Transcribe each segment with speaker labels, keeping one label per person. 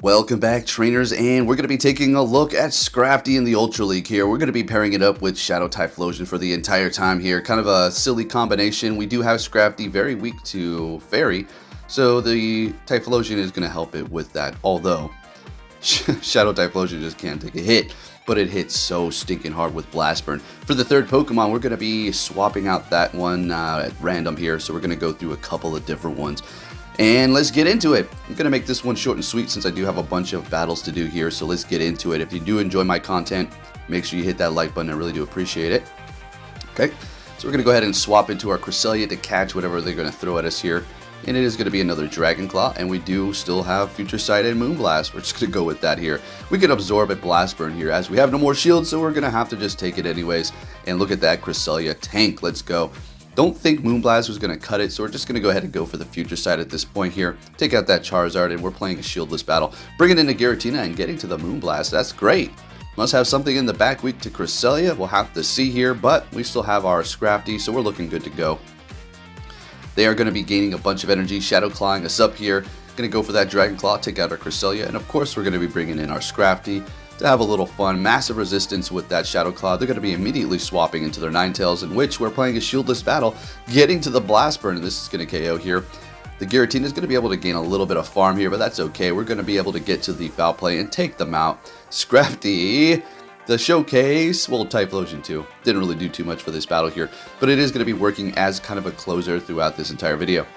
Speaker 1: Welcome back, trainers, and we're going to be taking a look at Scrafty in the Ultra League here. We're going to be pairing it up with Shadow Typhlosion for the entire time here. Kind of a silly combination. We do have Scrafty very weak to Fairy, so the Typhlosion is going to help it with that. Although, Shadow Typhlosion just can't take a hit, but it hits so stinking hard with Blast Burn. For the third Pokemon, we're going to be swapping out that one at random here, so we're going to go through a couple of different ones. And let's get into it. I'm going to make this one short and sweet since I do have a bunch of battles to do here, so let's get into it. If you do enjoy my content, make sure you hit that like button. I really do appreciate it. Okay, so we're going to go ahead and swap into our Cresselia to catch whatever they're going to throw at us here. And it is going to be another Dragon Claw, and we do still have Future Sight and Moonblast. We're just going to go with that here. We can absorb a Blast Burn here as we have no more shields, so we're going to have to just take it anyways. And look at that Cresselia tank. Let's go. Don't think Moonblast was going to cut it, so we're just going to go ahead and go for the Future Sight at this point here. Take out that Charizard, and we're playing a shieldless battle. Bringing in a Giratina and getting to the Moonblast. That's great. Must have something in the back weak to Cresselia. We'll have to see here, but we still have our Scrafty, so we're looking good to go. They are going to be gaining a bunch of energy, Shadow Clawing us up here. Going to go for that Dragon Claw, take out our Cresselia, and of course we're going to be bringing in our Scrafty to have a little fun. Massive resistance with that Shadow Claw. They're going to be immediately swapping into their Ninetales, in which we're playing a shieldless battle, getting to the Blast Burn, and this is going to KO here. The Giratina is going to be able to gain a little bit of farm here, but that's okay. We're going to be able to get to the Foul Play and take them out. Scrafty, the Showcase, well, Typhlosion too. Didn't really do too much for this battle here, but it is going to be working as kind of a closer throughout this entire video.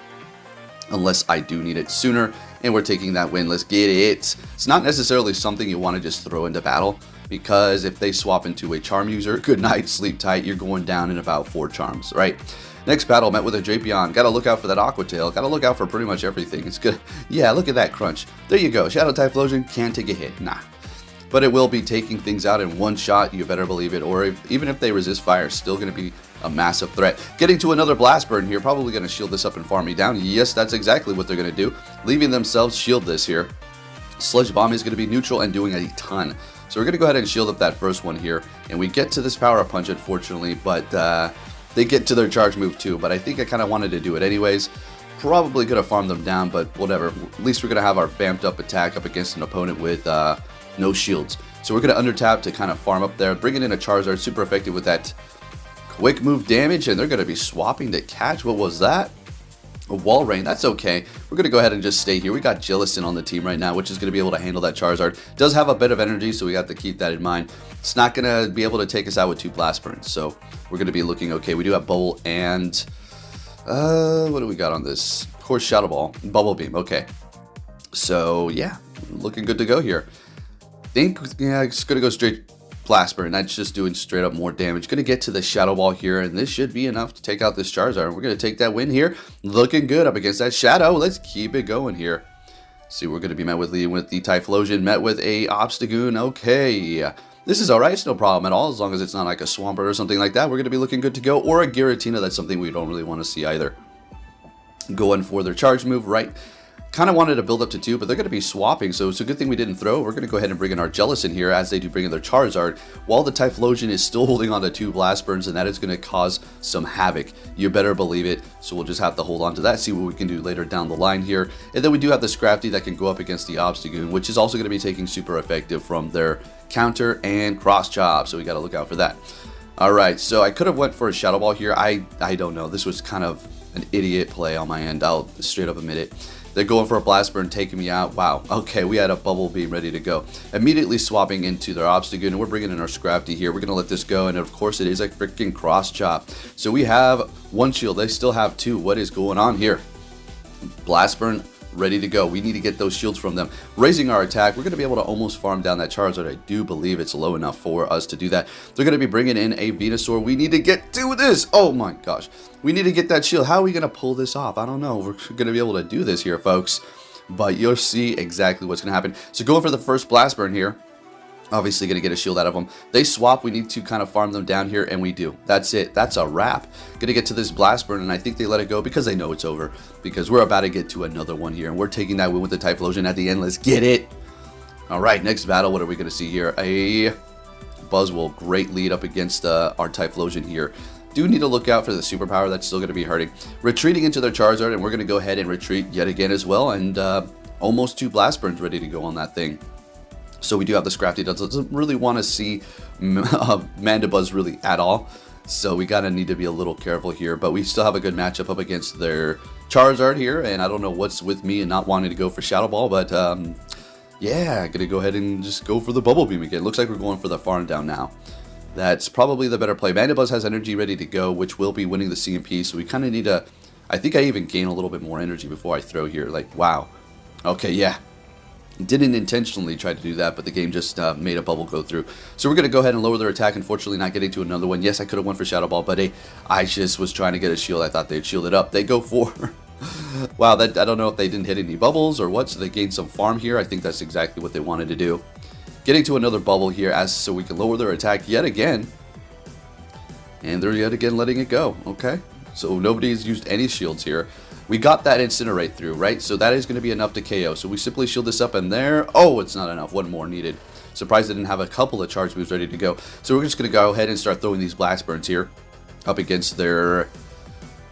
Speaker 1: Unless I do need it sooner, and we're taking that win. Let's get it. It's not necessarily something you want to just throw into battle, because if they swap into a Charm user, good night, sleep tight, you're going down in about 4 charms, right? Next battle, met with a Drapion. Gotta look out for that Aqua Tail. Gotta look out for pretty much everything. It's good. Yeah, look at that crunch. There you go. Shadow Typhlosion can't take a hit. Nah. But it will be taking things out in one shot, you better believe it. Or even if they resist fire, it's still going to be a massive threat. Getting to another Blast Burn here, probably going to shield this up and farm me down. Yes, that's exactly what they're going to do. Leaving themselves shield this here. Sludge Bomb is going to be neutral and doing a ton. So we're going to go ahead and shield up that first one here. And we get to this Power Up Punch, unfortunately, but they get to their charge move too. But I think I kind of wanted to do it anyways. Probably could have farmed them down, but whatever. At least we're going to have our vamped up attack up against an opponent with no shields. So we're going to undertap to kind of farm up there. Bringing in a Charizard, super effective with that quick move damage, and they're going to be swapping to catch. What was that? A Wall Rain. That's okay. We're going to go ahead and just stay here. We got Jillison on the team right now, which is going to be able to handle that Charizard. Does have a bit of energy, so we have to keep that in mind. It's not going to be able to take us out with 2 Blast Burns, so we're going to be looking okay. We do have Bubble and what do we got on this? Of course, Shadow Ball. Bubble Beam. Okay. So, yeah, looking good to go here. Yeah, it's going to go straight Blast Burn. That's just doing straight up more damage. Going to get to the Shadow Ball here, and this should be enough to take out this Charizard. We're going to take that win here. Looking good up against that Shadow. Let's keep it going here. See, we're going to be met with the Typhlosion, met with a Obstagoon. Okay. This is alright. It's no problem at all, as long as it's not like a Swampert or something like that. We're going to be looking good to go. Or a Giratina. That's something we don't really want to see either. Going for their charge move, right? Kind of wanted to build up to 2, but they're going to be swapping, so it's a good thing we didn't throw. We're going to go ahead and bring in our Jellison here, as they do bring in their Charizard, while the Typhlosion is still holding on to 2 Blast Burns, and that is going to cause some havoc. You better believe it, so we'll just have to hold on to that, see what we can do later down the line here. And then we do have the Scrafty that can go up against the Obstagoon, which is also going to be taking super effective from their counter and cross chop, so we got to look out for that. Alright, so I could have went for a Shadow Ball here. I don't know. This was kind of an idiot play on my end. I'll straight up admit it. They're going for a Blast Burn, taking me out. Wow. Okay, we had a Bubble Beam ready to go. Immediately swapping into their Obstagoon, and we're bringing in our Scrafty here. We're going to let this go, and of course it is a freaking cross chop. So we have 1 shield. They still have 2. What is going on here? Blast Burn ready to go. We need to get those shields from them. Raising our attack, we're going to be able to almost farm down that Charizard. I do believe it's low enough for us to do that. They're going to be bringing in a Venusaur. We need to get to this. Oh my gosh. We need to get that shield. How are we going to pull this off? I don't know. We're going to be able to do this here, folks. But you'll see exactly what's going to happen. So going for the first Blast Burn here. Obviously going to get a shield out of them. They swap. We need to kind of farm them down here, and we do. That's it. That's a wrap. Going to get to this Blast Burn, and I think they let it go because they know it's over. Because we're about to get to another one here, and we're taking that win with the Typhlosion at the end. Let's get it. All right, next battle. What are we going to see here? A Buzzwole. Great lead up against our Typhlosion here. Do need to look out for the superpower. That's still going to be hurting. Retreating into their Charizard, and we're going to go ahead and retreat yet again as well. And almost 2 blast burns ready to go on that thing. So we do have the Scrafty that doesn't really want to see Mandibuzz really at all. So we gotta need to be a little careful here, but we still have a good matchup up against their Charizard here, and I don't know what's with me and not wanting to go for Shadow Ball, but yeah, gonna go ahead and just go for the Bubble Beam again. Looks like we're going for the Farm Down now. That's probably the better play. Mandibuzz has energy ready to go, which will be winning the CMP, so we kind of need to... I think I even gain a little bit more energy before I throw here. Like, wow. Okay, yeah. Didn't intentionally try to do that, but the game just made a bubble go through. So we're going to go ahead and lower their attack. Unfortunately, not getting to another one. Yes, I could have went for Shadow Ball, but hey, I just was trying to get a shield. I thought they'd shield it up. They go for... wow, I don't know if they didn't hit any bubbles or what, so they gained some farm here. I think that's exactly what they wanted to do. Getting to another bubble here so we can lower their attack yet again. And they're yet again letting it go. Okay, so nobody's used any shields here. We got that Incinerate through, right? So that is going to be enough to KO. So we simply shield this up and there. Oh, it's not enough. One more needed. Surprised they didn't have a couple of charge moves ready to go. So we're just going to go ahead and start throwing these Blast Burns here up against their,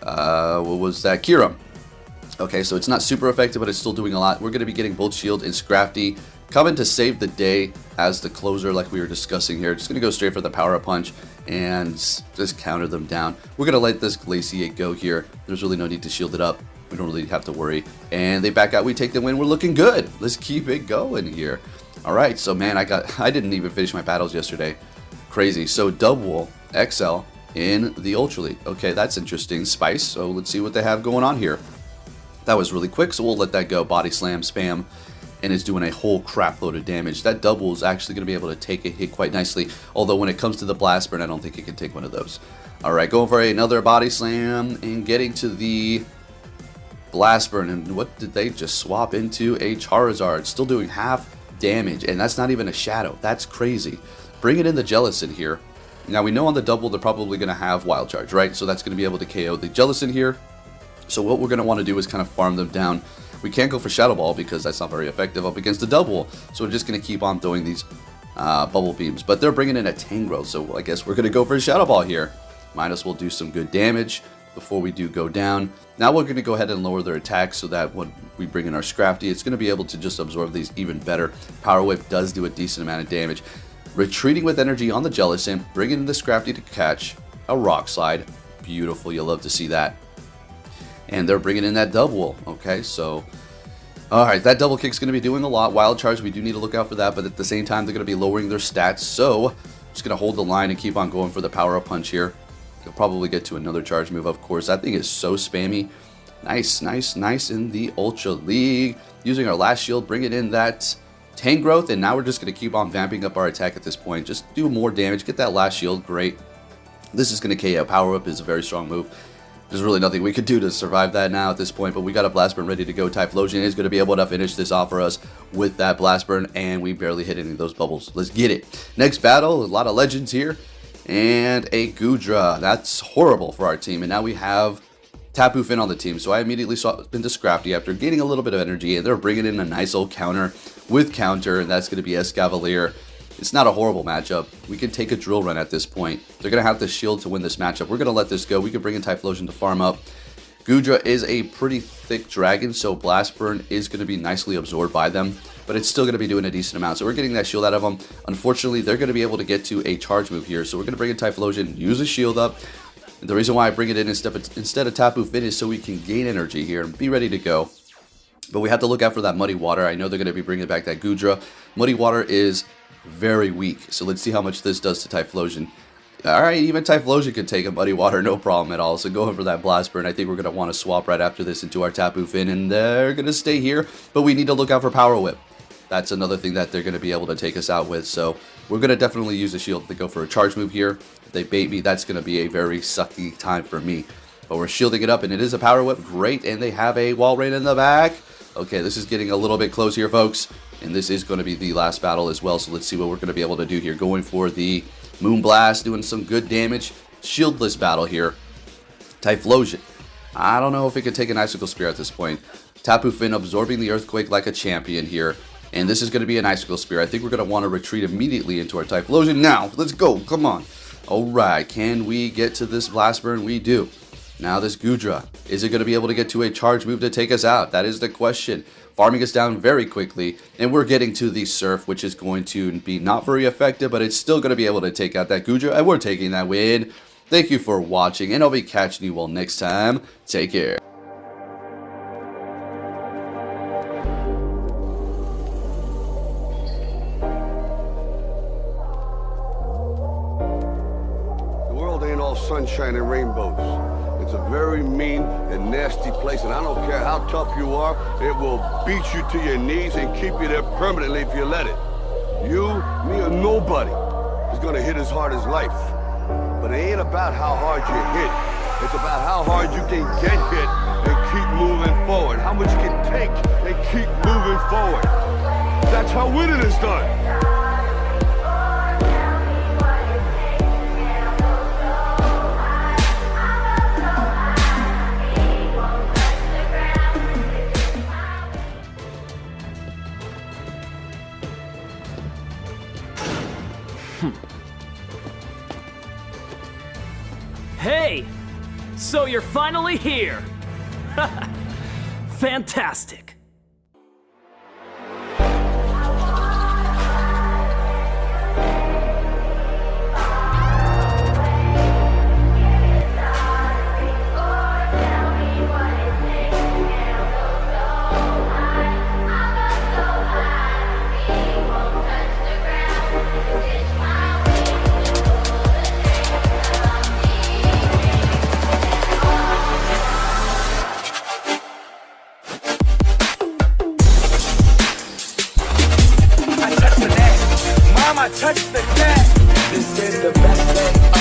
Speaker 1: what was that? Kyurem. Okay, so it's not super effective, but it's still doing a lot. We're going to be getting Bolt Shield and Scrafty coming to save the day as the closer like we were discussing here. Just going to go straight for the Power Up Punch and just counter them down. We're going to let this Glaciate go here. There's really no need to shield it up. We don't really have to worry. And they back out. We take the win. We're looking good. Let's keep it going here. All right, so man, I didn't even finish my battles yesterday. Crazy. So Double XL in the Ultra League. Okay, that's interesting. Spice. So let's see what they have going on here. That was really quick, so we'll let that go. Body Slam, spam, and it's doing a whole crap load of damage. That double is actually going to be able to take a hit quite nicely, although when it comes to the Blast Burn, I don't think it can take one of those. Alright, going for another Body Slam, and getting to the Blast Burn, and what did they just swap into? A Charizard, still doing half damage, and that's not even a Shadow. That's crazy. Bringing in the Jellicent here. Now, we know on the double, they're probably going to have Wild Charge, right? So that's going to be able to KO the Jellicent here. So what we're going to want to do is kind of farm them down. We can't go for Shadow Ball because that's not very effective up against the double. So we're just going to keep on throwing these Bubble Beams. But they're bringing in a Tangrowth, so I guess we're going to go for a Shadow Ball here. Might as well do some good damage before we do go down. Now we're going to go ahead and lower their attack so that when we bring in our Scrafty, it's going to be able to just absorb these even better. Power Whip does do a decent amount of damage. Retreating with energy on the Jellicent, bringing in the Scrafty to catch a Rock Slide. Beautiful, you'll love to see that. And they're bringing in that double. Okay, so alright, that double kick's going to be doing a lot. Wild Charge, we do need to look out for that, but at the same time, they're going to be lowering their stats. So just going to hold the line and keep on going for the Power Up Punch here. You'll probably get to another charge move, of course. That thing is so spammy. Nice, nice, nice in the Ultra League. Using our last shield, bringing in that Tangrowth, and now we're just going to keep on vamping up our attack at this point. Just do more damage, get that last shield, great. This is going to KO. Power Up is a very strong move. There's really nothing we could do to survive that now at this point, but we got a Blast Burn ready to go. Typhlosion is going to be able to finish this off for us with that Blast Burn, and we barely hit any of those bubbles. Let's get it. Next battle, a lot of legends here, and a Goodra. That's horrible for our team, and now we have Tapu Fini on the team, so I immediately swapped into Scrafty after gaining a little bit of energy, and they're bringing in a nice old counter with counter, and that's going to be Escavalier. It's not a horrible matchup. We can take a drill run at this point. They're going to have to shield to win this matchup. We're going to let this go. We can bring in Typhlosion to farm up. Goodra is a pretty thick dragon, so Blast Burn is going to be nicely absorbed by them, but it's still going to be doing a decent amount. So we're getting that shield out of them. Unfortunately, they're going to be able to get to a charge move here, so we're going to bring in Typhlosion, use a shield up. And the reason why I bring it in instead of Tapu Fini is so we can gain energy here and be ready to go. But we have to look out for that Muddy Water. I know they're going to be bringing back that Goodra. Muddy Water is very weak, so let's see how much this does to Typhlosion. Alright, even Typhlosion can take a Muddy Water, no problem at all. So going for that Blast Burn. I think we're going to want to swap right after this into our Tapu Fini, and they're going to stay here, but we need to look out for Power Whip. That's another thing that they're going to be able to take us out with, so we're going to definitely use a shield to go for a charge move here. If they bait me, that's going to be a very sucky time for me. But we're shielding it up, and it is a Power Whip. Great, and they have a Wall Rain in the back. Okay, this is getting a little bit close here, folks. And this is going to be the last battle as well, so let's see what we're going to be able to do here. Going for the Moon Blast, doing some good damage. Shieldless battle here. Typhlosion. I don't know if it could take an Icicle Spear at this point. Tapu Fini absorbing the Earthquake like a champion here. And this is going to be an Icicle Spear. I think we're going to want to retreat immediately into our Typhlosion. Now, let's go. Come on. Alright, can we get to this Blast Burn? We do. Now this Goodra, is it going to be able to get to a charge move to take us out? That is the question. Farming us down very quickly, and we're getting to the Surf, which is going to be not very effective, but it's still going to be able to take out that Goodra, and we're taking that win. Thank you for watching, and I'll be catching you all next time. Take care.
Speaker 2: The world ain't all sunshine and rainbows. It's a very mean and nasty place, and I don't care how tough you are, it will beat you to your knees and keep you there permanently if you let it. You, me, or nobody is gonna hit as hard as life. But it ain't about how hard you hit. It's about how hard you can get hit and keep moving forward. How much you can take and keep moving forward. That's how winning is done.
Speaker 3: Hey! So you're finally here! Fantastic!
Speaker 4: Touch the net. This is the best day.